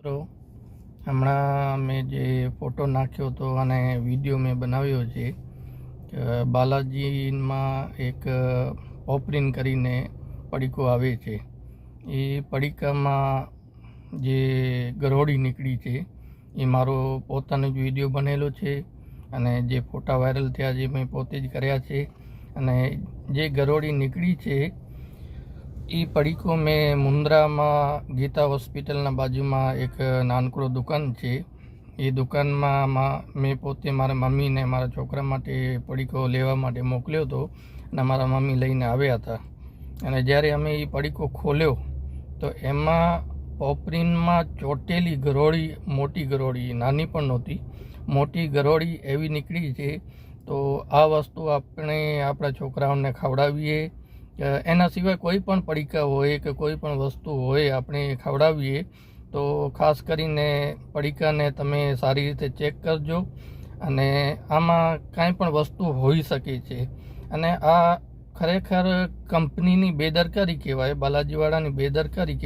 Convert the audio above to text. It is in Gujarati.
મિત્રો, હમણાં મેં જે ફોટો નાખ્યો હતો અને વિડીયો મેં બનાવ્યો છે કે બાલાજીમાં એક પોપરીન કરીને પડીકો આવે છે. એ પડીકામાં જે ગરોળી નીકળી છે એ મારો પોતાનો જ વિડીયો બનેલો છે અને જે ફોટા વાયરલ થયા છે મેં પોતે જ કર્યા છે. અને જે ગરોળી નીકળી છે એ પડીકો મેં મુન્દ્રામાં ગીતા હોસ્પિટલના બાજુમાં એક નાનકડો દુકાન છે. એ દુકાનમાં મેં પોતે મારા મમ્મીને મારા છોકરા માટે પડીકો લેવા માટે મોકલ્યો હતો અને મારા મમ્મી લઈને આવ્યા હતા. અને જ્યારે અમે એ પડીકો ખોલ્યો તો એમાં પોપરીનમાં ચોટેલી ગરોળી, મોટી ગરોળી, નાની પણ નહોતી, મોટી ગરોળી એવી નીકળી છે. તો આ વસ્તુ આપણે આપણા છોકરાઓને ખવડાવીએ, એના સિવાય કોઈ પણ પડીકા હોય કે કોઈ પણ વસ્તુ હોય આપણે ખવડાવીએ તો ખાસ કરીને પડીકાને તમે સારી રીતે ચેક કરજો. અને આમાં કાંઈ પણ વસ્તુ હોઈ શકે છે. અને આ ખરેખર કંપનીની બેદરકારી કહેવાય, બાલાજીવાળાની બેદરકારી કહેવાય.